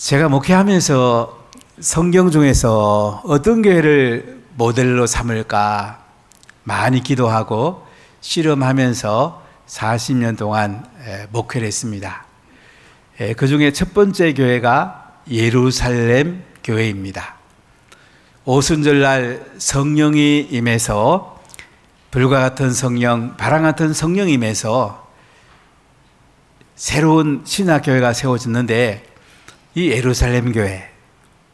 제가 목회하면서 성경 중에서 어떤 교회를 모델로 삼을까 많이 기도하고 실험하면서 40년 동안 목회를 했습니다. 그 중에 첫 번째 교회가 예루살렘 교회입니다. 오순절날 성령이 임해서 불과 같은 성령, 바람 같은 성령이 임해서 새로운 신학교회가 세워졌는데 이 예루살렘 교회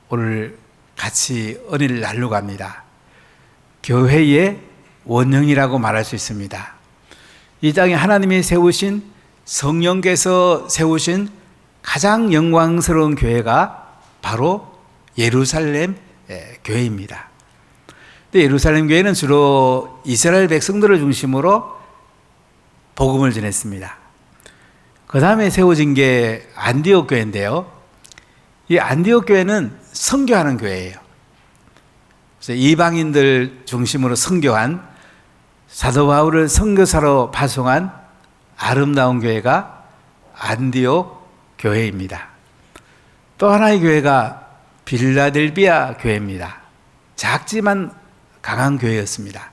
오늘 같이 은혜를 나누고 합니다. 교회의 원형이라고 말할 수 있습니다. 이 땅에 하나님이 세우신 성령께서 세우신 가장 영광스러운 교회가 바로 예루살렘 교회입니다. 예루살렘 교회는 주로 이스라엘 백성들을 중심으로 복음을 전했습니다. 그 다음에 세워진 게 안디옥 교회인데요. 이 안디옥 교회는 선교하는 교회예요. 그래서 이방인들 중심으로 선교한 사도 바울을 선교사로 파송한 아름다운 교회가 안디옥 교회입니다. 또 하나의 교회가 빌라델비아 교회입니다. 작지만 강한 교회였습니다.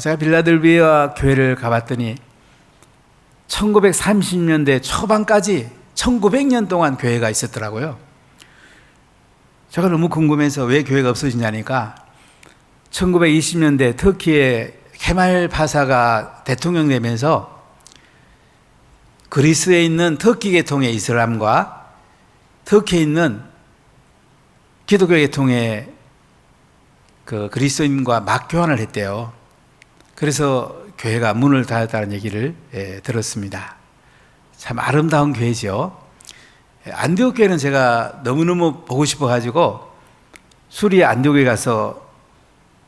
제가 빌라델비아 교회를 가봤더니 1930년대 초반까지 1900년 동안 교회가 있었더라고요. 제가 너무 궁금해서 왜 교회가 없어지냐니까 1920년대 터키의 케말 파사가 대통령 되면서 그리스에 있는 터키 계통의 이슬람과 터키에 있는 기독교 계통의 그 그리스도인과 막 교환을 했대요. 그래서 교회가 문을 닫았다는 얘기를 들었습니다. 참 아름다운 교회죠. 안디옥 교회는 제가 너무너무 보고 싶어가지고 수리에 안디옥에 가서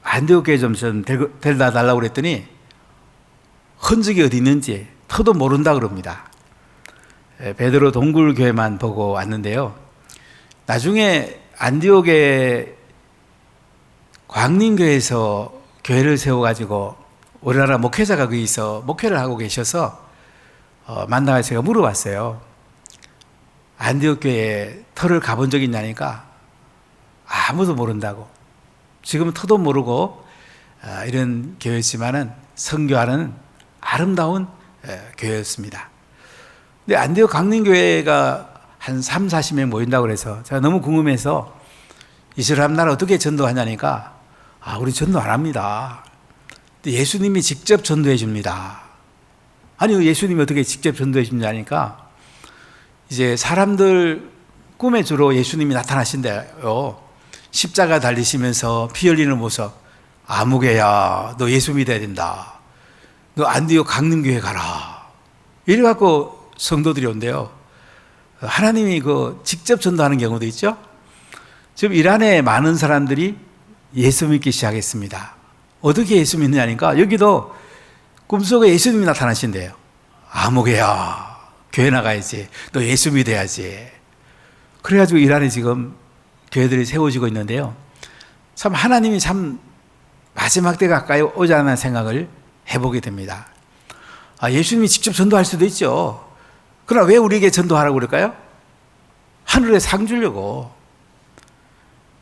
안디옥 교회 좀 데려다 달라고 그랬더니 흔적이 어디 있는지 터도 모른다 그럽니다. 베드로 동굴 교회만 보고 왔는데요. 나중에 안디옥의 광림교회에서 교회를 세워가지고 우리나라 목회자가 거기서 목회를 하고 계셔서 만나서 제가 물어봤어요. 안디옥 교회에 터를 가본 적이 있냐니까 아무도 모른다고. 지금은 터도 모르고 이런 교회였지만은 선교하는 아름다운 교회였습니다. 근데 안디옥 강림교회가 한 3, 40명 모인다고 그래서 제가 너무 궁금해서 이스라엘 나라 어떻게 전도하냐니까 우리 전도 안 합니다. 근데 예수님이 직접 전도해 줍니다. 아니 예수님이 어떻게 직접 전도해 주냐니까 이제 사람들 꿈에 주로 예수님이 나타나신대요. 십자가 달리시면서 피 흘리는 모습. 아무개야 너 예수 믿어야 된다. 너 안디옥 강림교회 가라. 이래갖고 성도들이 온대요. 하나님이 그 직접 전도하는 경우도 있죠. 지금 이란에 많은 사람들이 예수 믿기 시작했습니다. 어떻게 예수 믿느냐니까 여기도 꿈속에 예수님이 나타나신대요. 아무개야 교회 나가야지. 너 예수 믿어야지. 그래가지고 이란에 지금 교회들이 세워지고 있는데요. 참 하나님이 참 마지막 때 가까이 오지 않는 생각을 해보게 됩니다. 예수님이 직접 전도할 수도 있죠. 그러나 왜 우리에게 전도하라고 그럴까요? 하늘에 상 주려고.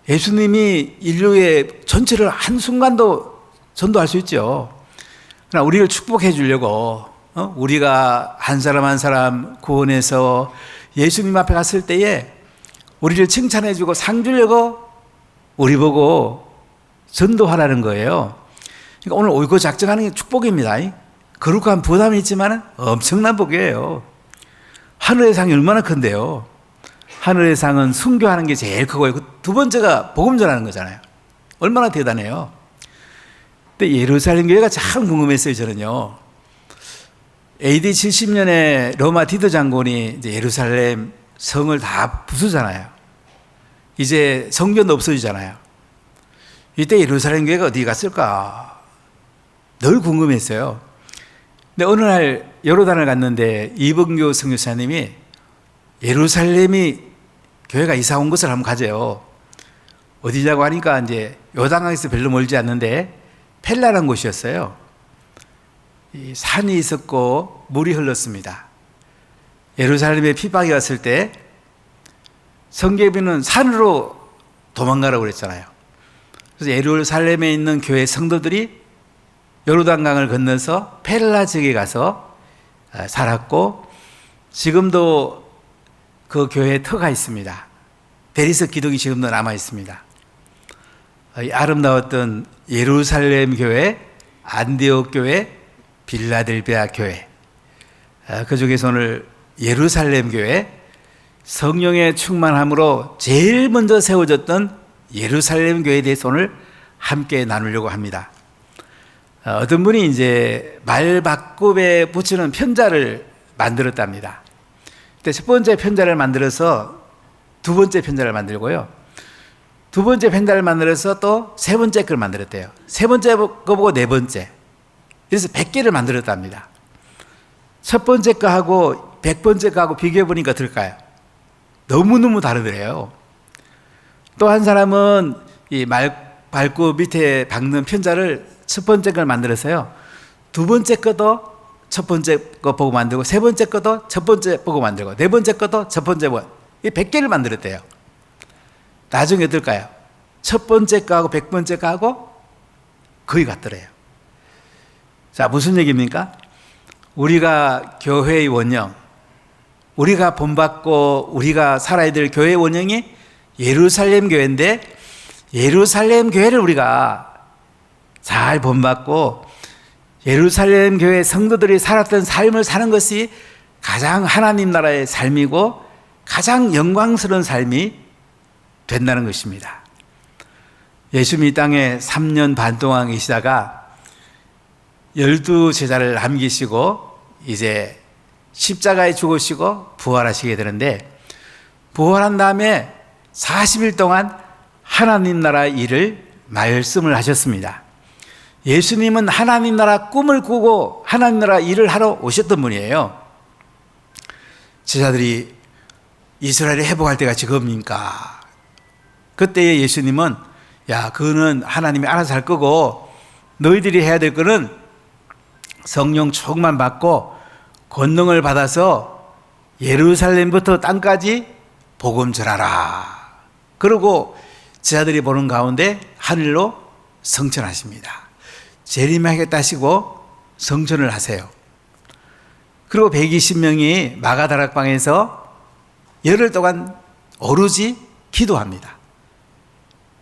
예수님이 인류의 전체를 한순간도 전도할 수 있죠. 그러나 우리를 축복해 주려고 우리가 한 사람 한 사람 구원해서 예수님 앞에 갔을 때에 우리를 칭찬해 주고 상 주려고 우리 보고 전도하라는 거예요. 그러니까 오늘 오이고 작정하는 게 축복입니다. 거룩한 부담이 있지만 엄청난 복이에요. 하늘의 상이 얼마나 큰데요. 하늘의 상은 순교하는 게 제일 크고요. 두 번째가 복음 전하는 거잖아요. 얼마나 대단해요. 근데 예루살렘 교회가 참 궁금했어요. 저는요. AD 70년에 로마 디도 장군이 이제 예루살렘 성을 다 부수잖아요. 이제 성전도 없어지잖아요. 이때 예루살렘 교회가 어디 갔을까 늘 궁금했어요. 근데 어느 날 요르단을 갔는데 이범교 선교사님이 예루살렘이 교회가 이사 온 것을 한번 가져요. 어디냐고 하니까 이제 요단강에서 별로 멀지 않는데 펠라라는 곳이었어요. 이 산이 있었고 물이 흘렀습니다. 예루살렘에 핍박이 왔을 때 성경에는 산으로 도망가라고 그랬잖아요. 그래서 예루살렘에 있는 교회 성도들이 요르단강을 건너서 펠라 지역에 가서 살았고, 지금도 그 교회에 터가 있습니다. 대리석 기둥이 지금도 남아 있습니다. 아름다웠던 예루살렘 교회, 안디옥 교회, 빌라델비아 교회, 그 중에서 오늘 예루살렘 교회, 성령의 충만함으로 제일 먼저 세워졌던 예루살렘 교회에 대해서 오늘 함께 나누려고 합니다. 어떤 분이 이제 말바꿈에 붙이는 편자를 만들었답니다. 그때 첫 번째 편자를 만들어서 두 번째 편자를 만들고요. 두 번째 편자를 만들어서 또 세 번째 걸 만들었대요. 세 번째 거 보고 네 번째. 그래서 100개를 만들었답니다. 첫 번째 거하고 100번째 거하고 비교해 보니까 어떨까요? 너무너무 다르더래요. 또 한 사람은 이 말구 밑에 박는 편자를 첫 번째 걸 만들어서요, 두 번째 것도 첫 번째 거 보고 만들고, 세 번째 것도 첫 번째 보고 만들고, 네 번째 것도 첫 번째 보고, 이 100개를 만들었대요. 나중에 어떨까요? 첫 번째 거하고 100번째 거하고 거의 같더래요. 자, 무슨 얘기입니까? 우리가 교회의 원형, 우리가 본받고 우리가 살아야 될 교회의 원형이 예루살렘 교회인데, 예루살렘 교회를 우리가 잘 본받고 예루살렘 교회 성도들이 살았던 삶을 사는 것이 가장 하나님 나라의 삶이고 가장 영광스러운 삶이 된다는 것입니다. 예수님이 이 땅에 3년 반 동안 계시다가 12제자를 남기시고 이제 십자가에 죽으시고 부활하시게 되는데, 부활한 다음에 40일 동안 하나님 나라 일을 말씀을 하셨습니다. 예수님은 하나님 나라 꿈을 꾸고 하나님 나라 일을 하러 오셨던 분이에요. 제자들이 이스라엘을 회복할 때가 지금입니까? 그때 예수님은, 야, 그거는 하나님이 알아서 할 거고, 너희들이 해야 될 거는 성령 충만 받고 권능을 받아서 예루살렘부터 땅까지 복음 전하라. 그리고 제자들이 보는 가운데 하늘로 성천하십니다. 재림하겠다 하시고 성천을 하세요. 그리고 120명이 마가다락방에서 열흘 동안 오로지 기도합니다.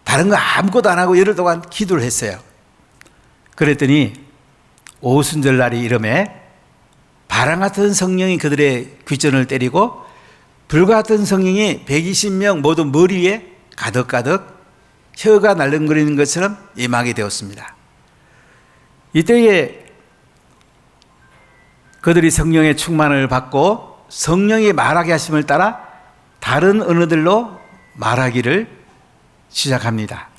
다른 거 아무것도 안 하고 열흘 동안 기도를 했어요. 그랬더니 오순절 날이 이름에 바람 같은 성령이 그들의 귀전을 때리고 불과 같은 성령이 120명 모두 머리 위에 가득가득 혀가 날름거리는 것처럼 임하게 되었습니다. 이때에 그들이 성령의 충만을 받고 성령이 말하게 하심을 따라 다른 언어들로 말하기를 시작합니다.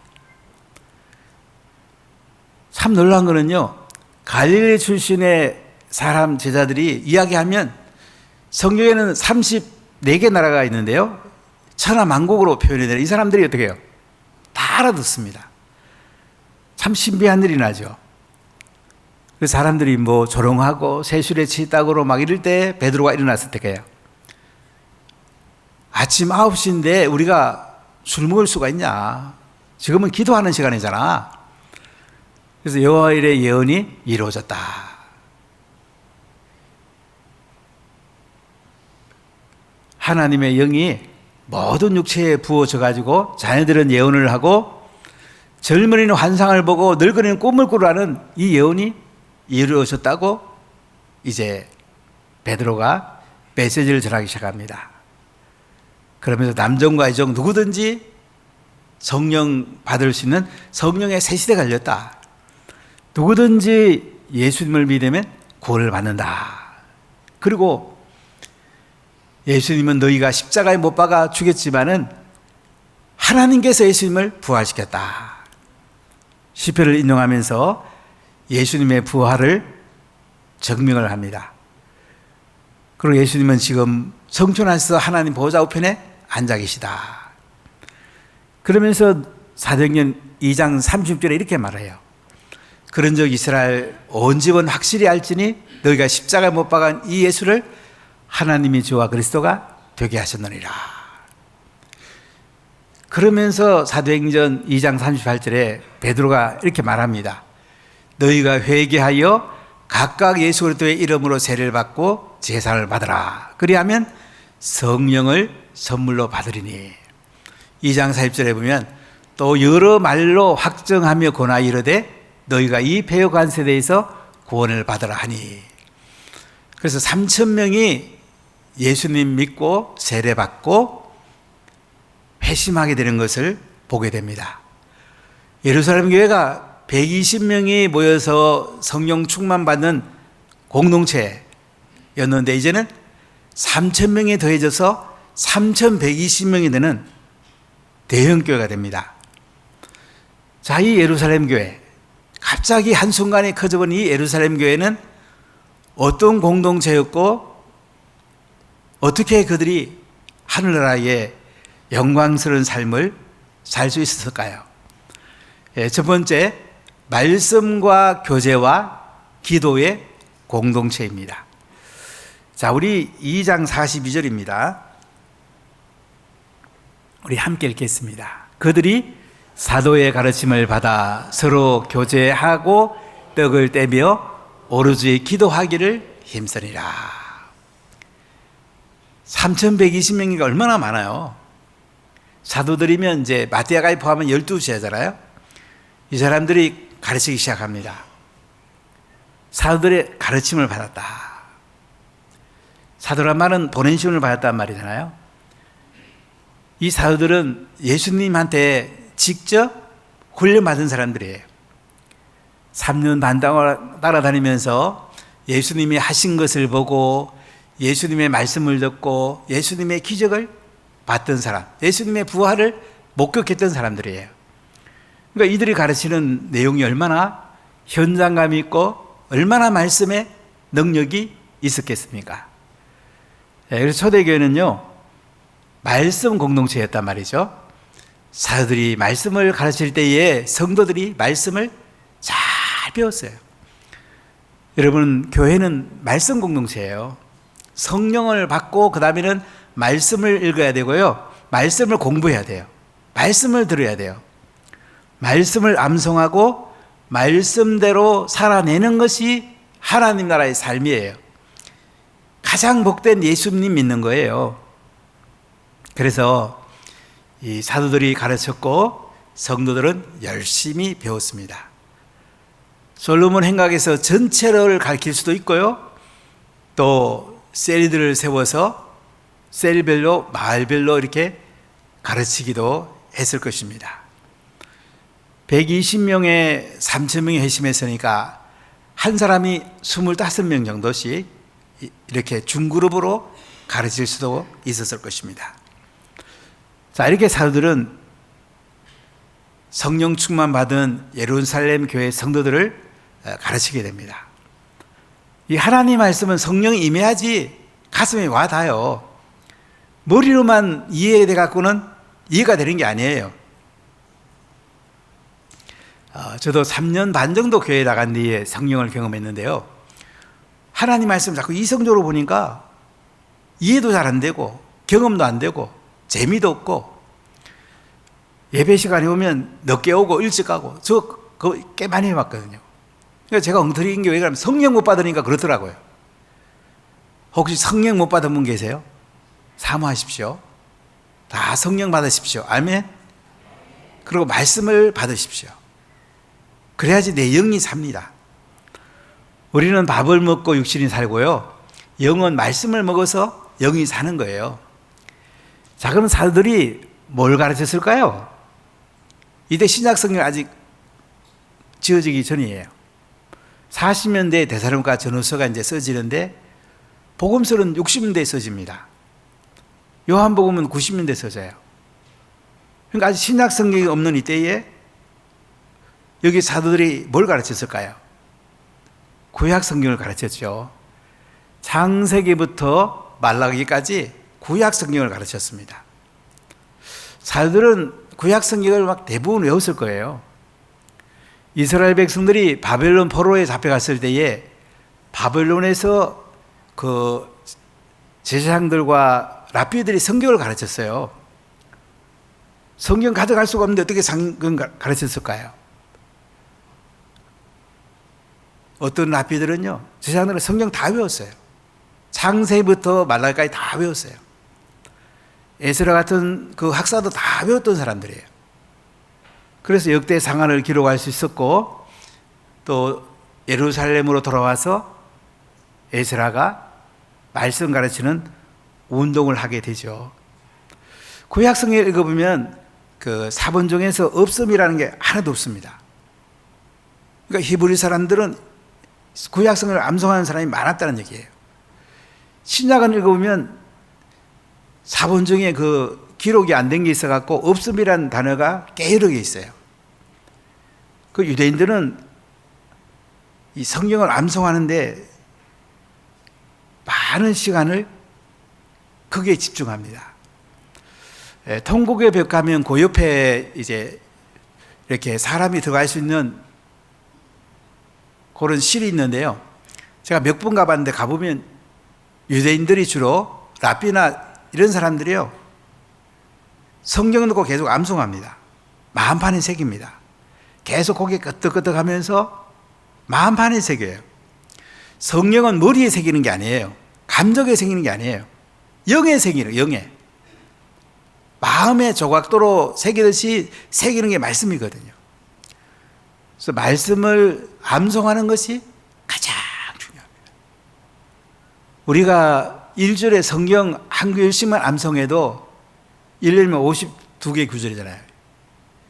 참 놀라운 거는요, 갈릴리 출신의 사람 제자들이 이야기하면 성경에는 34개 나라가 있는데요, 천하만국으로 표현이 되는 이 사람들이 어떻게 해요? 다 알아듣습니다. 참 신비한 일이 나죠. 그 사람들이 뭐 조롱하고 세술에 치따구로 막 이럴 때 베드로가 일어났을 때예요. 아침 9시인데 우리가 술 먹을 수가 있냐? 지금은 기도하는 시간이잖아. 그래서 여호와의 일의 예언이 이루어졌다. 하나님의 영이 모든 육체에 부어져 가지고 자녀들은 예언을 하고 젊은이는 환상을 보고 늙은이는 꿈을 꾸라는 이 예언이 이루어졌다고 이제 베드로가 메시지를 전하기 시작합니다. 그러면서 남정과 여정 누구든지 성령 받을 수 있는 성령의 새 시대가 열렸다. 누구든지 예수님을 믿으면 구원을 받는다. 그리고 예수님은 너희가 십자가에 못 박아 죽였지만은 하나님께서 예수님을 부활시켰다. 시편을 인용하면서 예수님의 부활을 증명을 합니다. 그리고 예수님은 지금 성천하셔서 하나님 보좌 우편에 앉아 계시다. 그러면서 사도행전 2장 30절에 이렇게 말해요. 그런즉 이스라엘 온 집은 확실히 알지니 너희가 십자가에 못 박은 이 예수를 하나님이 주와 그리스도가 되게 하셨느니라. 그러면서 사도행전 2장 38절에 베드로가 이렇게 말합니다. 너희가 회개하여 각각 예수 그리스도의 이름으로 세례를 받고 제사를 받으라. 그리하면 성령을 선물로 받으리니. 2장 40절에 보면 또 여러 말로 확정하며 권하여 이르되 너희가 이 배역한 세대에서 구원을 받으라 하니. 그래서 3,000명이 예수님 믿고 세례받고 회심하게 되는 것을 보게 됩니다. 예루살렘 교회가 120명이 모여서 성령 충만 받는 공동체였는데 이제는 3,000명이 더해져서 3,120명이 되는 대형교회가 됩니다. 자, 이 예루살렘 교회, 갑자기 한순간에 커져버린 이 예루살렘 교회는 어떤 공동체였고 어떻게 그들이 하늘나라의 영광스러운 삶을 살 수 있었을까요? 첫 번째, 말씀과 교제와 기도의 공동체입니다. 자, 우리 2장 42절입니다. 우리 함께 읽겠습니다. 그들이 사도의 가르침을 받아 서로 교제하고 떡을 떼며 오로지 기도하기를 힘쓰니라. 3,120명이가 얼마나 많아요. 사도들이면 이제 마띠아까지 포함하면 12제자잖아요. 이 사람들이 가르치기 시작합니다. 사도들의 가르침을 받았다. 사도란 말은 보내심을 받았단 말이잖아요. 이 사도들은 예수님한테 직접 훈련받은 사람들이에요. 3년 반 따라다니면서 예수님이 하신 것을 보고 예수님의 말씀을 듣고 예수님의 기적을 봤던 사람, 예수님의 부활을 목격했던 사람들이에요. 그러니까 이들이 가르치는 내용이 얼마나 현장감 있고 얼마나 말씀의 능력이 있었겠습니까? 그래서 초대교회는요, 말씀 공동체였단 말이죠. 사도들이 말씀을 가르칠 때에 성도들이 말씀을 잘 배웠어요. 여러분, 교회는 말씀 공동체예요. 성령을 받고 그 다음에는 말씀을 읽어야 되고요, 말씀을 공부해야 돼요. 말씀을 들어야 돼요. 말씀을 암송하고 말씀대로 살아내는 것이 하나님 나라의 삶이에요. 가장 복된 예수님 믿는 거예요. 그래서 이 사도들이 가르쳤고 성도들은 열심히 배웠습니다. 솔로몬 행각에서 전체를 가르칠 수도 있고요, 또 셀들을 세워서 셀별로 마을별로 이렇게 가르치기도 했을 것입니다. 120명에 3,000명이 회심했으니까 한 사람이 25명 정도씩 이렇게 중그룹으로 가르칠 수도 있었을 것입니다. 자, 이렇게 사도들은 성령 충만 받은 예루살렘 교회 성도들을 가르치게 됩니다. 이 하나님 말씀은 성령이 임해야지 가슴에 와 닿아요. 머리로만 이해돼 갖고는 이해가 되는 게 아니에요. 저도 3년 반 정도 교회 나간 뒤에 성령을 경험했는데요, 하나님 말씀 자꾸 이성적으로 보니까 이해도 잘 안 되고 경험도 안 되고 재미도 없고, 예배 시간에 오면 늦게 오고 일찍 가고, 저 그거 꽤 많이 해봤거든요. 그러니까 제가 엉터리인 게 왜 그러면 성령 못 받으니까 그렇더라고요. 혹시 성령 못 받은 분 계세요? 사모하십시오. 다 성령 받으십시오. 아멘. 그리고 말씀을 받으십시오. 그래야지 내 영이 삽니다. 우리는 밥을 먹고 육신이 살고요, 영은 말씀을 먹어서 영이 사는 거예요. 자, 그럼 사도들이 뭘 가르쳤을까요? 이때 신약성경 아직 지어지기 전이에요. 40년대에 데살로니가 전후서가 이제 써지는데 복음서는 60년대에 써집니다. 요한복음은 90년대에 써져요. 그러니까 아직 신약성경이 없는 이때에 여기 사도들이 뭘 가르쳤을까요? 구약성경을 가르쳤죠. 창세기부터 말라기까지 구약성경을 가르쳤습니다. 사도들은 구약성경을 막 대부분 외웠을 거예요. 이스라엘 백성들이 바벨론 포로에 잡혀갔을 때에 바벨론에서 그 제사장들과 랍비들이 성경을 가르쳤어요. 성경 가져갈 수가 없는데 어떻게 성경 가르쳤을까요? 어떤 랍비들은요, 제자들은 성경 다 외웠어요. 창세부터 말라기까지 다 외웠어요. 에스라 같은 그 학사도 다 외웠던 사람들이에요. 그래서 역대 상한을 기록할 수 있었고, 또 예루살렘으로 돌아와서 에스라가 말씀 가르치는 운동을 하게 되죠. 구약성경을 읽어보면 그 사본중에서 없음이라는 게 하나도 없습니다. 그러니까 히브리 사람들은 구약성경을 암송하는 사람이 많았다는 얘기예요. 신약을 읽어보면 사본중에 그 기록이 안 된 게 있어갖고 없음이라는 단어가 꽤 여러 개 있어요. 그 유대인들은 이 성경을 암송하는데 많은 시간을 거기에 집중합니다. 통곡의 벽 가면 그 옆에 이제 이렇게 사람이 들어갈 수 있는 그런 실이 있는데요. 제가 몇 번 가봤는데 가보면 유대인들이 주로 랍비나 이런 사람들이요, 성경 듣고 계속 암송합니다. 마음판에 새깁니다. 계속 고개 끄덕끄덕 하면서 마음판에 새겨요. 성령은 머리에 새기는 게 아니에요. 감정에 새기는 게 아니에요. 영에 새기는, 영에. 마음의 조각도로 새기듯이 새기는 게 말씀이거든요. 그래서 말씀을 암송하는 것이 가장 중요합니다. 우리가 일주일에 성경 한 구절씩만 암송해도 1년이면 52개 구절이잖아요.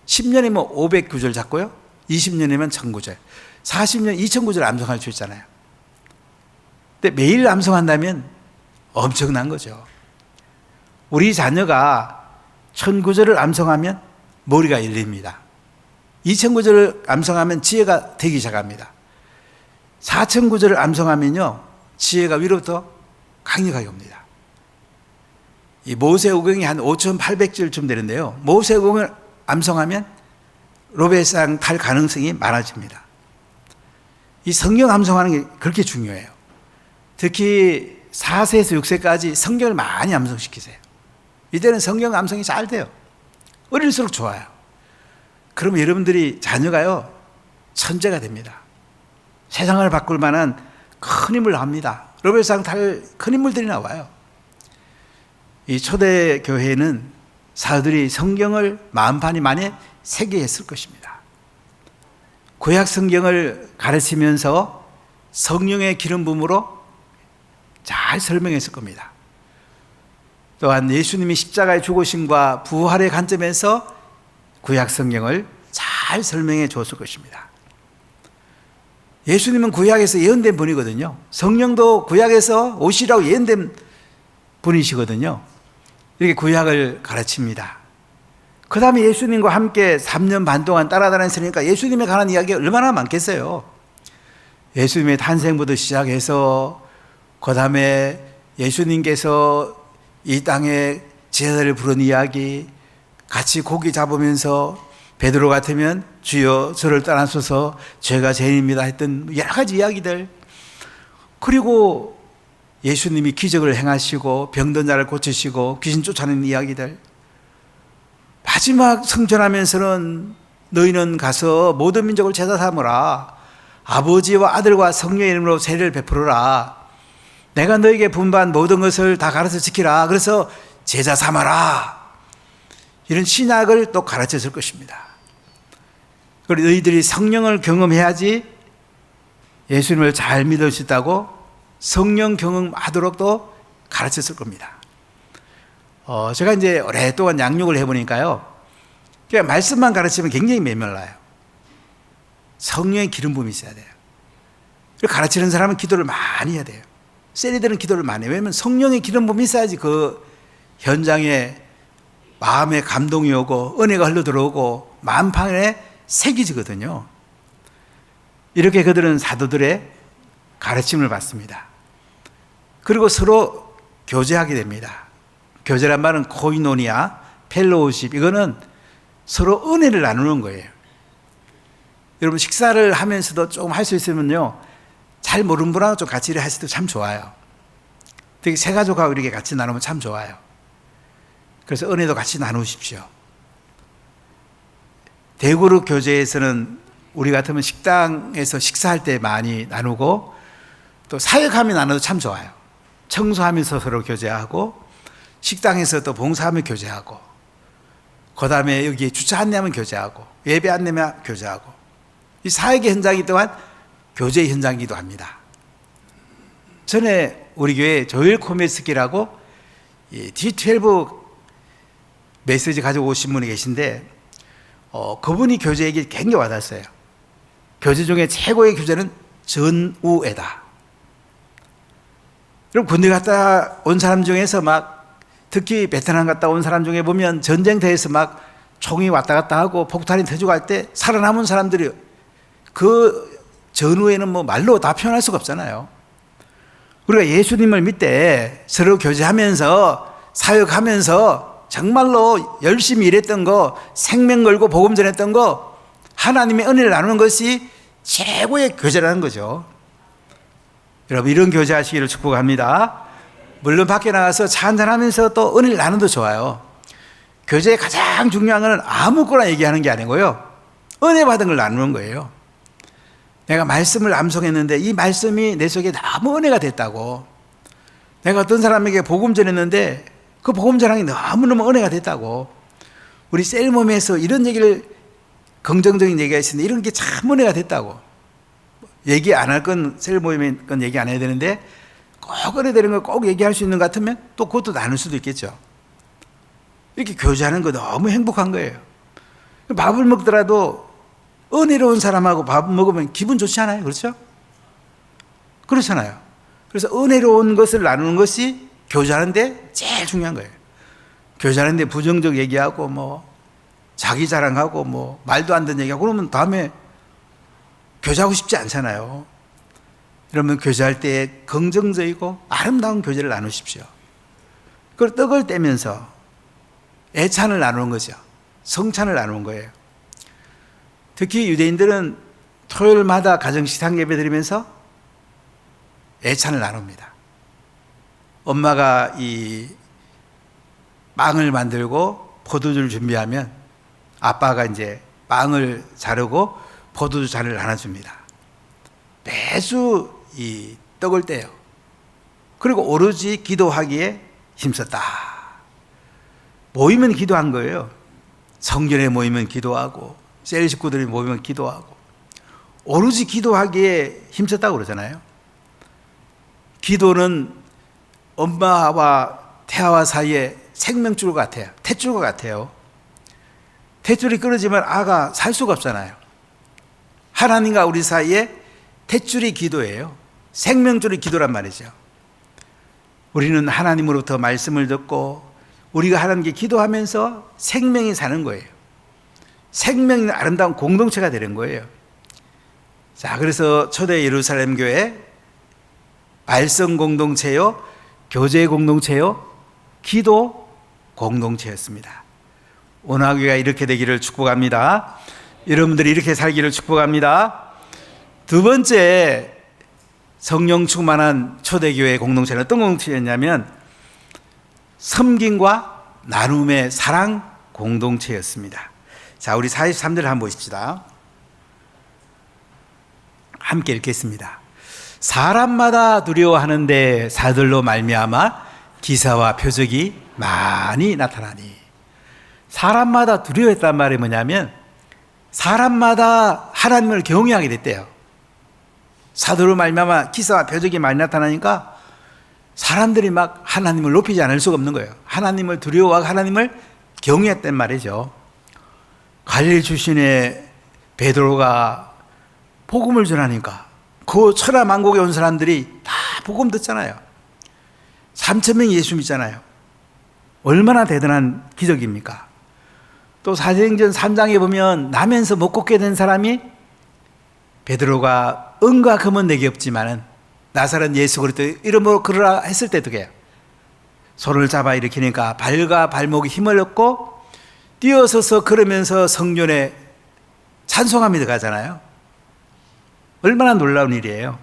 10년이면 500구절 잡고요. 20년이면 1000구절. 40년 2000구절 암송할 수 있잖아요. 근데 매일 암송한다면 엄청난 거죠. 우리 자녀가 1000구절을 암송하면 머리가 열립니다. 2000구절을 암송하면 지혜가 되기 시작합니다. 4000구절을 암송하면요, 지혜가 위로부터 강력하게 옵니다. 이 모세오경이 한 5800절쯤 되는데요, 모세오경을 암송하면 로베상 탈 가능성이 많아집니다. 이 성경 암송하는 게 그렇게 중요해요. 특히 4세에서 6세까지 성경을 많이 암송시키세요. 이때는 성경 암송이 잘 돼요. 어릴수록 좋아요. 그러면 여러분들이 자녀가요, 천재가 됩니다. 세상을 바꿀 만한 큰 힘을 합니다. 로베상 탈 큰 인물들이 나와요. 이 초대 교회는 사도들이 성경을 마음판이 많이 새겨 했을 것입니다. 구약 성경을 가르치면서 성령의 기름 부음으로 잘 설명했을 겁니다. 또한 예수님이 십자가의 죽으심과 부활의 관점에서 구약 성경을 잘 설명해 줬을 것입니다. 예수님은 구약에서 예언된 분이거든요. 성령도 구약에서 오시라고 예언된 분이시거든요. 이렇게 구약을 가르칩니다. 그 다음에 예수님과 함께 3년 반 동안 따라다녔으니까 예수님에 관한 이야기가 얼마나 많겠어요. 예수님의 탄생부터 시작해서 그 다음에 예수님께서 이 땅에 제자들을 부른 이야기, 같이 고기 잡으면서 베드로 같으면 주여 저를 떠나소서 죄가 죄인입니다 했던 여러 가지 이야기들, 그리고 예수님이 기적을 행하시고 병든 자를 고치시고 귀신 쫓아내는 이야기들, 마지막 성전하면서는 너희는 가서 모든 민족을 제자 삼으라, 아버지와 아들과 성령의 이름으로 세례를 베풀어라, 내가 너에게 분부한 모든 것을 다 가르쳐 지키라, 그래서 제자 삼아라, 이런 신약을 또 가르쳤을 것입니다. 그리고 너희들이 성령을 경험해야지 예수님을 잘 믿을 수 있다고 성령 경험하도록 또 가르쳤을 겁니다. 제가 이제 오랫동안 양육을 해보니까요, 그냥 말씀만 가르치면 굉장히 메말라요. 성령의 기름 부음이 있어야 돼요. 그리고 가르치는 사람은 기도를 많이 해야 돼요. 세리들은 기도를 많이 해요. 왜냐하면 성령의 기름 부음이 있어야지 그 현장에 마음에 감동이 오고 은혜가 흘러들어오고 마음판에 새기지거든요. 이렇게 그들은 사도들의 가르침을 받습니다. 그리고 서로 교제하게 됩니다. 교제란 말은 코이노니아, 펠로우십, 이거는 서로 은혜를 나누는 거예요. 여러분 식사를 하면서도 조금 할 수 있으면요, 잘 모르는 분하고 좀 같이 하실 때 참 좋아요. 특히 새 가족하고 이렇게 같이 나누면 참 좋아요. 그래서 은혜도 같이 나누십시오. 대그룹 교제에서는 우리 같으면 식당에서 식사할 때 많이 나누고 또 사역하며 나눠도 참 좋아요. 청소하면서 서로 교제하고 식당에서 또 봉사하며 교제하고 그 다음에 여기 주차 안내하면 교제하고 예배 안내하면 교제하고 이 사역의 현장이 또한 교제의 현장이기도 합니다. 전에 우리 교회 조엘 코메스키라고 D12 메시지 가지고 오신 분이 계신데 그분이 교제 얘기 굉장히 와닿았어요. 교제 중에 최고의 교제는 전우애다. 그럼 군대 갔다 온 사람 중에서 막 특히 베트남 갔다 온 사람 중에 보면 전쟁터에서 막 총이 왔다 갔다 하고 폭탄이 터지고 할 때 살아남은 사람들이 그 전후에는 뭐 말로 다 표현할 수가 없잖아요. 우리가 예수님을 믿되 서로 교제하면서 사역하면서 정말로 열심히 일했던 거, 생명 걸고 복음 전했던 거, 하나님의 은혜를 나누는 것이 최고의 교제라는 거죠. 여러분 이런 교제하시기를 축복합니다. 물론 밖에 나가서 차 한잔하면서 또 은혜를 나누도 좋아요. 교제의 가장 중요한 것은 아무거나 얘기하는 게 아니고요, 은혜 받은 걸 나누는 거예요. 내가 말씀을 암송했는데 이 말씀이 내 속에 너무 은혜가 됐다고, 내가 어떤 사람에게 복음 전했는데 그 복음 전하기 너무너무 은혜가 됐다고, 우리 셀몸에서 이런 얘기를 긍정적인 얘기가 있었는데 이런 게 참 은혜가 됐다고, 얘기 안 할 건 셀모임의 건 얘기 안 해야 되는데 꼭 은혜 되는 걸 꼭 얘기할 수 있는 것 같으면 또 그것도 나눌 수도 있겠죠. 이렇게 교제하는 거 너무 행복한 거예요. 밥을 먹더라도 은혜로운 사람하고 밥 먹으면 기분 좋지 않아요? 그렇죠? 그렇잖아요. 그래서 은혜로운 것을 나누는 것이 교제하는데 제일 중요한 거예요. 교제하는데 부정적 얘기하고 뭐 자기 자랑하고 뭐 말도 안 되는 얘기하고 그러면 다음에 교제하고 싶지 않잖아요. 그러면 교제할 때 긍정적이고 아름다운 교제를 나누십시오. 그걸 떡을 떼면서 애찬을 나누는 거죠. 성찬을 나누는 거예요. 특히 유대인들은 토요일마다 가정식탁 예배 드리면서 애찬을 나눕니다. 엄마가 이 빵을 만들고 포도주를 준비하면 아빠가 이제 빵을 자르고 포도주 잔을 나눠줍니다. 매주 이 떡을 떼요. 그리고 오로지 기도하기에 힘썼다. 모이면 기도한 거예요. 성전에 모이면 기도하고 셀 식구들이 모이면 기도하고 오로지 기도하기에 힘썼다고 그러잖아요. 기도는 엄마와 태아와 사이에 생명줄 같아요. 탯줄 같아요. 탯줄이 끊어지면 아가 살 수가 없잖아요. 하나님과 우리 사이에 탯줄이 기도예요. 생명줄이 기도란 말이죠. 우리는 하나님으로부터 말씀을 듣고 우리가 하나님께 기도하면서 생명이 사는 거예요. 생명이 아름다운 공동체가 되는 거예요. 자, 그래서 초대 예루살렘 교회 말씀 공동체요, 교제 공동체요, 기도 공동체였습니다. 오나교회가 이렇게 되기를 축복합니다. 여러분들이 이렇게 살기를 축복합니다. 두 번째 성령 충만한 초대교회 공동체는 어떤 공동체였냐면 섬김과 나눔의 사랑 공동체였습니다. 자, 우리 43절 한번 보십시다. 함께 읽겠습니다. 사람마다 두려워하는데 사들로 말미암아 기사와 표적이 많이 나타나니. 사람마다 두려워했단 말이 뭐냐면 사람마다 하나님을 경외하게 됐대요. 사도로 말미암아 기사와 표적이 많이 나타나니까 사람들이 막 하나님을 높이지 않을 수가 없는 거예요. 하나님을 두려워하고 하나님을 경외했단 말이죠. 갈릴리 출신의 베드로가 복음을 전하니까 그 천하만국에 온 사람들이 다 복음 듣잖아요. 3,000명이 예수 믿잖아요. 얼마나 대단한 기적입니까? 또 사도행전 3장에 보면 나면서 못 걷게 된 사람이 베드로가 은과 금은 내게 없지만은 나사렛 예수 그리스도 이름으로 걸으라 했을 때 어떻게 해요? 손을 잡아 일으키니까 발과 발목에 힘을 얻고 뛰어서서 걸으면서 성전에 찬송하며 들어가잖아요. 얼마나 놀라운 일이에요.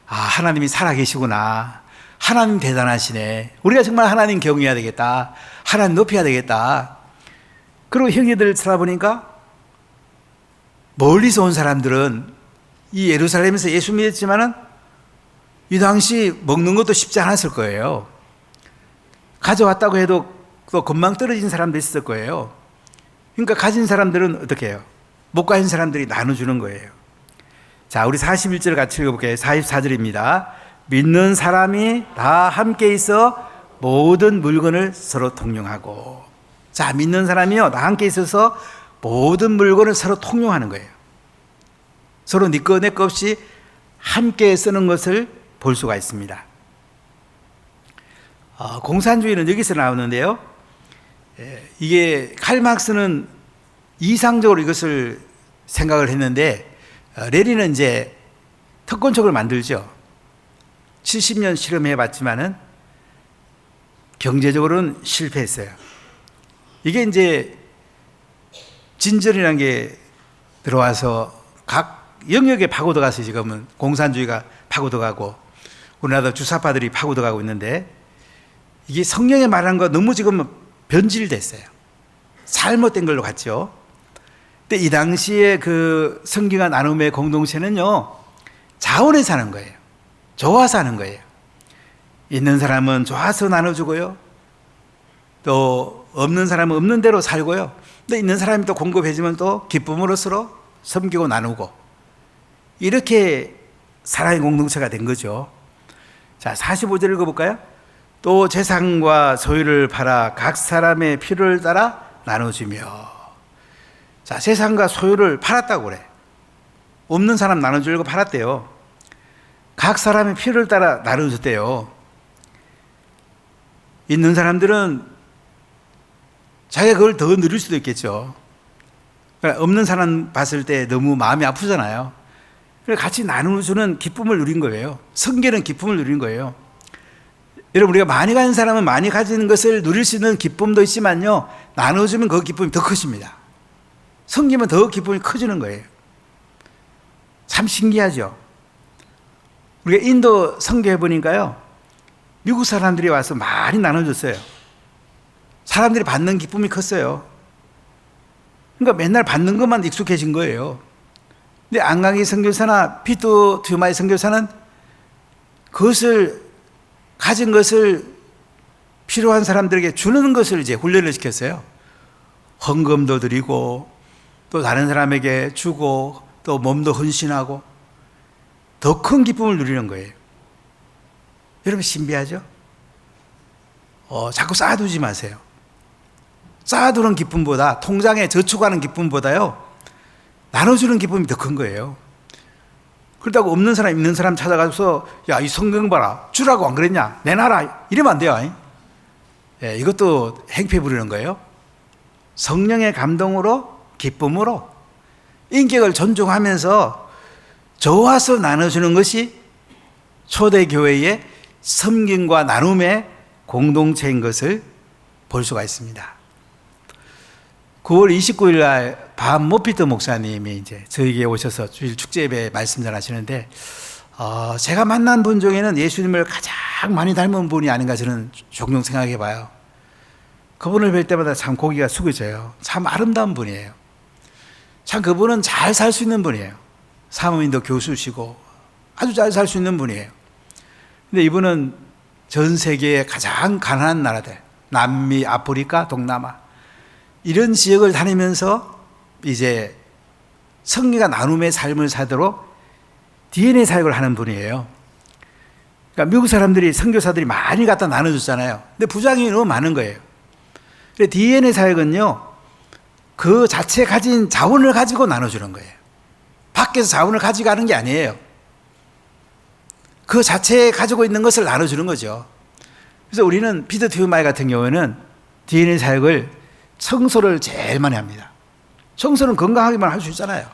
아, 하나님이 살아계시구나. 하나님 대단하시네. 우리가 정말 하나님 경외해야 되겠다. 하나님 높여야 되겠다. 그리고 형제들 찾아보니까 멀리서 온 사람들은 이 예루살렘에서 예수 믿었지만은 이 당시 먹는 것도 쉽지 않았을 거예요. 가져왔다고 해도 또 금방 떨어진 사람도 있을 거예요. 그러니까 가진 사람들은 어떻게 해요? 못 가진 사람들이 나눠주는 거예요. 자, 우리 41절 같이 읽어볼게요. 44절입니다. 믿는 사람이 다 함께 있어 모든 물건을 서로 통용하고. 자, 믿는 사람이요, 다 함께 있어서 모든 물건을 서로 통용하는 거예요. 서로 네 거 내 거 없이 함께 쓰는 것을 볼 수가 있습니다. 공산주의는 여기서 나오는데요. 이게 칼 막스는 이상적으로 이것을 생각을 했는데, 레닌은 이제 특권적을 만들죠. 70년 실험해 봤지만은 경제적으로는 실패했어요. 이게 이제 진전이라는 게 들어와서 각 영역에 파고들어가서 지금은 공산주의가 파고들어가고 우리나라 주사파들이 파고들어가고 있는데, 이게 성령의 말하는 거 너무 지금 변질됐어요. 잘못된 걸로 갔죠. 근데 이 당시에 그 성경과 나눔의 공동체는요, 자원에 사는 거예요. 좋아서 하는 거예요. 있는 사람은 좋아서 나눠주고요, 또 없는 사람은 없는 대로 살고요, 또 있는 사람이 또 공급해주면 또 기쁨으로 서로 섬기고 나누고, 이렇게 사랑의 공동체가 된 거죠. 자, 45절 읽어볼까요? 또 재산과 소유를 팔아 각 사람의 필요를 따라 나눠주며. 자, 재산과 소유를 팔았다고 그래. 없는 사람 나눠주려고 팔았대요. 각 사람의 필요를 따라 나눠줬대요. 있는 사람들은 자기가 그걸 더 누릴 수도 있겠죠. 그러니까 없는 사람 봤을 때 너무 마음이 아프잖아요. 그래서 같이 나눠주는 기쁨을 누린 거예요. 성계는 기쁨을 누린 거예요. 여러분, 우리가 많이 가진 사람은 많이 가지는 것을 누릴 수 있는 기쁨도 있지만요, 나눠주면 그 기쁨이 더 커집니다. 성기면 더 기쁨이 커지는 거예요. 참 신기하죠. 우리가 인도 선교해 보니까요, 미국 사람들이 와서 많이 나눠줬어요. 사람들이 받는 기쁨이 컸어요. 그러니까 맨날 받는 것만 익숙해진 거예요. 근데 안강희 선교사나 피터 튜마이 선교사는 그것을, 가진 것을 필요한 사람들에게 주는 것을 이제 훈련을 시켰어요. 헌금도 드리고 또 다른 사람에게 주고 또 몸도 헌신하고 더 큰 기쁨을 누리는 거예요. 여러분, 신비하죠? 자꾸 쌓아두지 마세요. 쌓아두는 기쁨보다, 통장에 저축하는 기쁨보다요, 나눠주는 기쁨이 더 큰 거예요. 그렇다고 없는 사람, 있는 사람 찾아가서 야, 이 성경 봐라, 주라고 안 그랬냐, 내놔라, 이러면 안 돼요. 예, 이것도 행패 부리는 거예요. 성령의 감동으로, 기쁨으로, 인격을 존중하면서 좋아서 나눠주는 것이 초대교회의 섬김과 나눔의 공동체인 것을 볼 수가 있습니다. 9월 29일 날 반 모피터 목사님이 이제 저에게 오셔서 주일 축제 예배 말씀 전하시는데, 제가 만난 분 중에는 예수님을 가장 많이 닮은 분이 아닌가 저는 종종 생각해 봐요. 그분을 뵐 때마다 참 고개가 숙여져요. 참 아름다운 분이에요. 참 그분은 잘 살 수 있는 분이에요. 사모님도 교수시고 아주 잘 살 수 있는 분이에요. 근데 이분은 전 세계의 가장 가난한 나라들, 남미, 아프리카, 동남아, 이런 지역을 다니면서 이제 성리가 나눔의 삶을 살도록 DNA 사역을 하는 분이에요. 그러니까 미국 사람들이, 선교사들이 많이 갖다 나눠줬잖아요. 근데 부작용이 너무 많은 거예요. 그래서 DNA 사역은요, 그 자체 가진 자원을 가지고 나눠주는 거예요. 밖에서 자원을 가져가는 게 아니에요. 그 자체에 가지고 있는 것을 나눠주는 거죠. 그래서 우리는 피터 튜마이 같은 경우에는 DNA 사역을 청소를 제일 많이 합니다. 청소는 건강하게만 할 수 있잖아요.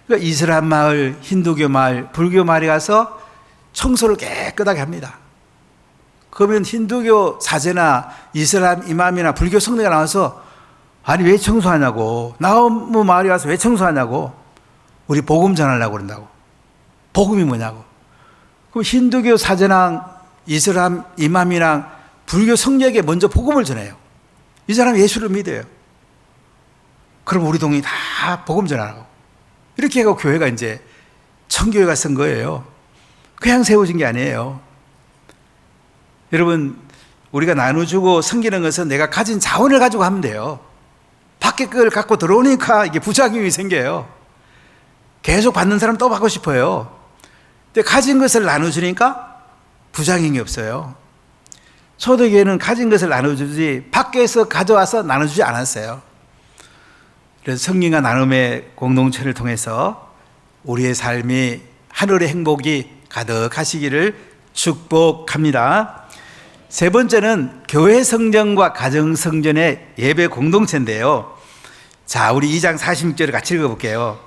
그러니까 이슬람 마을, 힌두교 마을, 불교 마을에 가서 청소를 깨끗하게 합니다. 그러면 힌두교 사제나 이슬람 이맘이나 불교 성도가 나와서 아니 왜 청소하냐고, 나무 마을에 와서 왜 청소하냐고, 우리 복음 전하려고 그런다고. 복음이 뭐냐고. 그럼 힌두교 사제랑 이슬람 이맘이랑 불교 성녀에게 먼저 복음을 전해요. 이 사람이 예수를 믿어요. 그럼 우리 동이 다 복음 전하라고. 이렇게 하고 교회가 이제 청교회가 쓴 거예요. 그냥 세워진 게 아니에요. 여러분, 우리가 나눠주고 섬기는 것은 내가 가진 자원을 가지고 하면 돼요. 밖에 걸 갖고 들어오니까 이게 부작용이 생겨요. 계속 받는 사람 또 받고 싶어요. 근데 가진 것을 나눠주니까 부작용이 없어요. 초대교회는 가진 것을 나눠주지 밖에서 가져와서 나눠주지 않았어요. 그래서 성령과 나눔의 공동체를 통해서 우리의 삶이 하늘의 행복이 가득하시기를 축복합니다. 세 번째는 교회 성전과 가정 성전의 예배 공동체인데요. 자, 우리 2장 46절을 같이 읽어볼게요.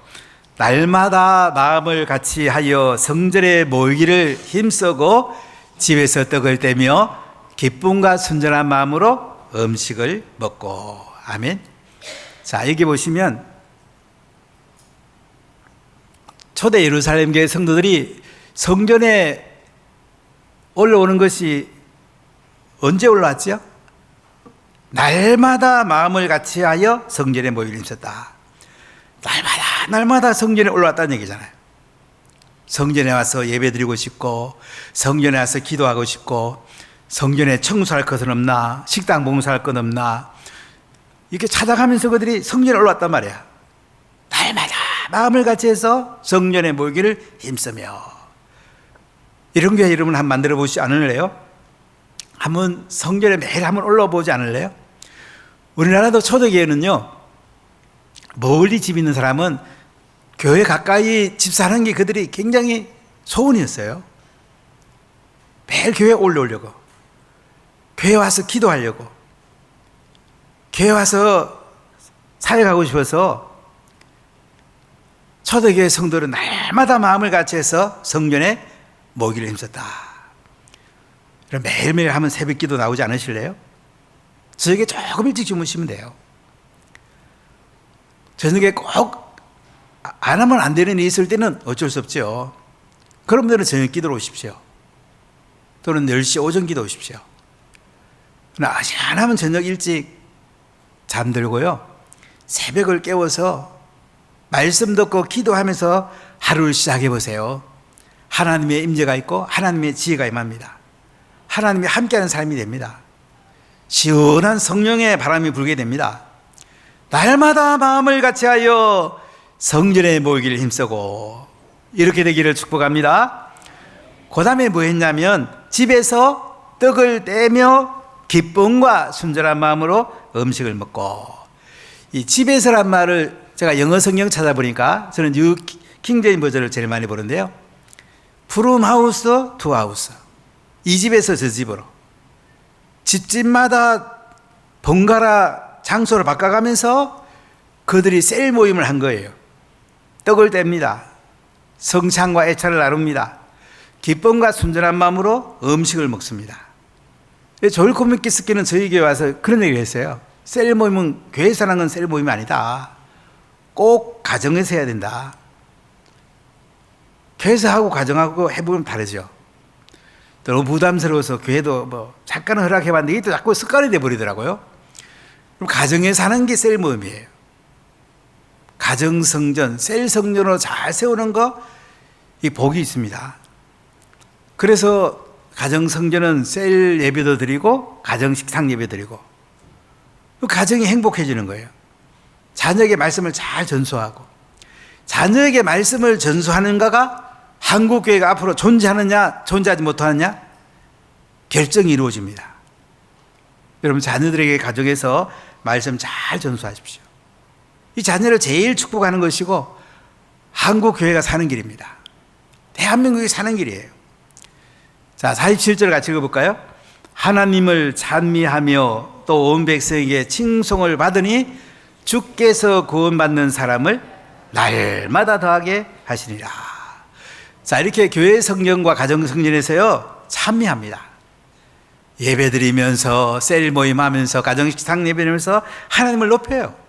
날마다 마음을 같이 하여 성전에 모이기를 힘쓰고 집에서 떡을 떼며 기쁨과 순전한 마음으로 음식을 먹고. 아멘. 자, 여기 보시면 초대 예루살렘 교회 성도들이 성전에 올라오는 것이 언제 올라왔죠? 날마다 마음을 같이 하여 성전에 모이기를 힘썼다. 날마다 성전에 올라왔다는 얘기잖아요. 성전에 와서 예배드리고 싶고, 성전에 와서 기도하고 싶고, 성전에 청소할 것은 없나, 식당 봉사할 것 없나, 이렇게 찾아가면서 그들이 성전에 올라왔단 말이야. 날마다 마음을 같이 해서 성전에 모이기를 힘쓰며. 이런 교회 여러분 한번 만들어 보시지 않을래요? 한번 성전에 매일 한번 올라와 보지 않을래요? 우리나라도 초대교회는요, 멀리 집 있는 사람은 교회 가까이 집 사는 게 그들이 굉장히 소원이었어요. 매일 교회에 올라오려고, 교회 와서 기도하려고, 교회 와서 사역하고 싶어서 초대교회 성도들은 날마다 마음을 같이 해서 성전에 모이기를 힘썼다. 매일매일 하면 새벽 기도 나오지 않으실래요? 저녁에 조금 일찍 주무시면 돼요. 저녁에 꼭 안 하면 안 되는 일이 있을 때는 어쩔 수 없죠. 그런 분들은 저녁 기도로 오십시오. 또는 10시 오전 기도 오십시오. 안 하면 저녁 일찍 잠들고요, 새벽을 깨워서 말씀 듣고 기도하면서 하루를 시작해 보세요. 하나님의 임재가 있고 하나님의 지혜가 임합니다. 하나님이 함께하는 삶이 됩니다. 시원한 성령의 바람이 불게 됩니다. 날마다 마음을 같이 하여 성전에 모이기를 힘쓰고, 이렇게 되기를 축복합니다. 그 다음에 뭐 했냐면 집에서 떡을 떼며 기쁨과 순전한 마음으로 음식을 먹고. 이 집에서란 말을 제가 영어 성경 찾아보니까 저는 뉴 킹제임 버전을 제일 많이 보는데요, From house to house, 이 집에서 저 집으로, 집집마다 번갈아 장소를 바꿔가면서 그들이 셀 모임을 한 거예요. 떡을 뗍니다. 성찬과 애찬을 나눕니다. 기쁨과 순전한 마음으로 음식을 먹습니다. 조엘 코미키스키는 저희 교회 와서 그런 얘기를 했어요. 셀 모임은 교회에서 하는 건 셀 모임이 아니다. 꼭 가정에서 해야 된다. 교회에서 하고 가정하고 해보면 다르죠. 너무 부담스러워서 교회도 뭐 잠깐은 허락해봤는데 이게 또 자꾸 습관이 돼버리더라고요. 그럼 가정에서 하는 게 셀 모임이에요. 가정성전, 셀 성전으로 잘 세우는 거, 이 복이 있습니다. 그래서 가정성전은 셀 예배도 드리고 가정식상 예배 드리고, 가정이 행복해지는 거예요. 자녀에게 말씀을 잘 전수하고, 자녀에게 말씀을 전수하는가가 한국교회가 앞으로 존재하느냐 존재하지 못하느냐 결정이 이루어집니다. 여러분, 자녀들에게 가정에서 말씀 잘 전수하십시오. 이 자녀를 제일 축복하는 것이고 한국교회가 사는 길입니다. 대한민국이 사는 길이에요. 자, 47절 같이 읽어볼까요? 하나님을 찬미하며 또 온 백성에게 칭송을 받으니 주께서 구원받는 사람을 날마다 더하게 하시니라. 자, 이렇게 교회 성전과 가정 성전에서요 찬미합니다. 예배드리면서 셀 모임하면서 가정식상 예배드리면서 하나님을 높여요.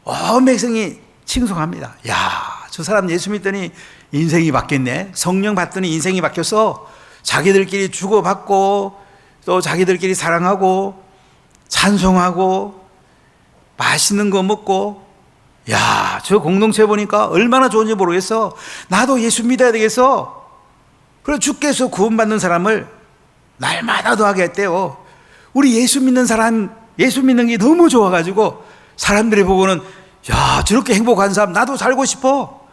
온 백성이 칭송합니다. 야, 저 사람 예수 믿더니 인생이 바뀌었네. 성령 받더니 인생이 바뀌었어. 자기들끼리 주고받고 또 자기들끼리 사랑하고 찬송하고 맛있는 거 먹고, 야, 저 공동체 보니까 얼마나 좋은지 모르겠어. 나도 예수 믿어야 되겠어. 그래서 주께서 구원받는 사람을 날마다 더하게 했대요. 우리 예수 믿는 사람, 예수 믿는 게 너무 좋아가지고 사람들이 보고는 야, 저렇게 행복한 사람 나도 살고 싶어.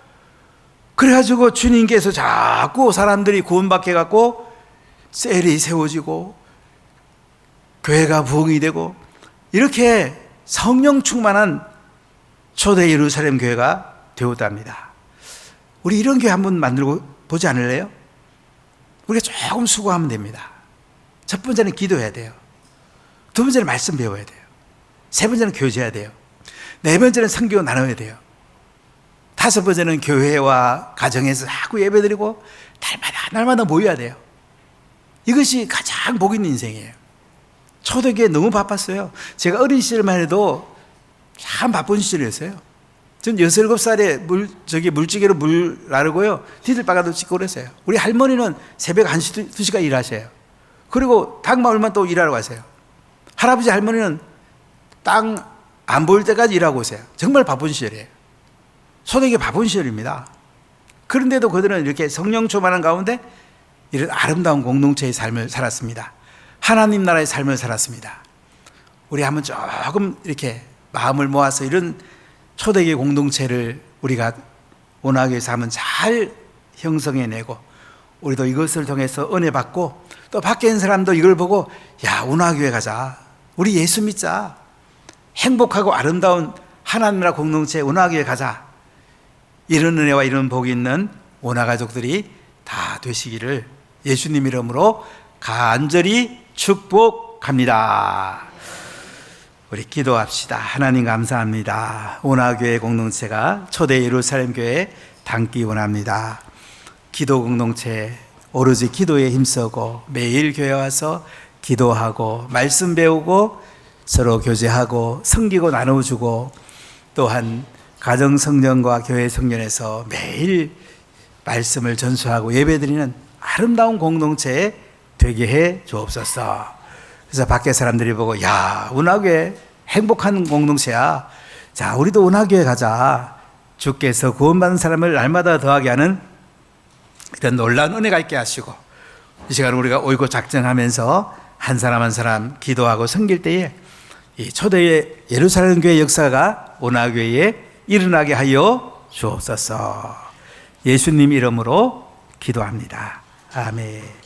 그래가지고 주님께서 자꾸 사람들이 구원받게 갖고 셀이 세워지고 교회가 부흥이 되고 이렇게 성령 충만한 초대 예루살렘 교회가 되었답니다. 우리 이런 교회 한번 만들고 보지 않을래요? 우리가 조금 수고하면 됩니다. 첫 번째는 기도해야 돼요. 두 번째는 말씀 배워야 돼요. 세 번째는 교제해야 돼요. 네 번째는 선교 나눠야 돼요. 다섯 번째는 교회와 가정에서 자꾸 예배드리고 날마다 모여야 돼요. 이것이 가장 복 있는 인생이에요. 초대교회 너무 바빴어요. 제가 어린 시절만 해도 참 바쁜 시절이었어요. 전 6, 7살에 물찌개로 물 나르고요. 디들바가도 찍고 그랬어요. 우리 할머니는 새벽 1시, 2시까지 일하셔요. 그리고 닭마을만 또 일하러 가세요. 할아버지 할머니는 땅 안 보일 때까지 일하고 오세요. 정말 바쁜 시절이에요. 초대교회 바쁜 시절입니다. 그런데도 그들은 이렇게 성령 충만한 가운데 이런 아름다운 공동체의 삶을 살았습니다. 하나님 나라의 삶을 살았습니다. 우리 한번 조금 이렇게 마음을 모아서 이런 초대교회 공동체를 우리가 원하교회에서 한번 잘 형성해내고 우리도 이것을 통해서 은혜 받고 또 밖에 있는 사람도 이걸 보고 야, 원하교회 가자. 우리 예수 믿자. 행복하고 아름다운 하나님 나라 공동체 원하교회 가자. 이런 은혜와 이런 복이 있는 원하가족들이 다 되시기를 예수님 이름으로 간절히 축복합니다. 우리 기도합시다. 하나님 감사합니다. 원하교회 공동체가 초대 예루살렘 교회에 담기 원합니다. 기도 공동체 오로지 기도에 힘쓰고 매일 교회 와서 기도하고 말씀 배우고 서로 교제하고 섬기고 나눠주고 또한 가정 성전과 교회 성전에서 매일 말씀을 전수하고 예배드리는 아름다운 공동체 되게 해 주옵소서. 그래서 밖에 사람들이 보고 야, 운하교회 행복한 공동체야. 자, 우리도 운하교회 가자. 주께서 구원받는 사람을 날마다 더하게 하는 이런 놀라운 은혜가 있게 하시고 이 시간 우리가 오이고 작정하면서 한 사람 한 사람 기도하고 섬길 때에 이 초대 예루살렘 교회 역사가 운하교회에 일어나게 하여 주옵소서. 예수님 이름으로 기도합니다. 아멘.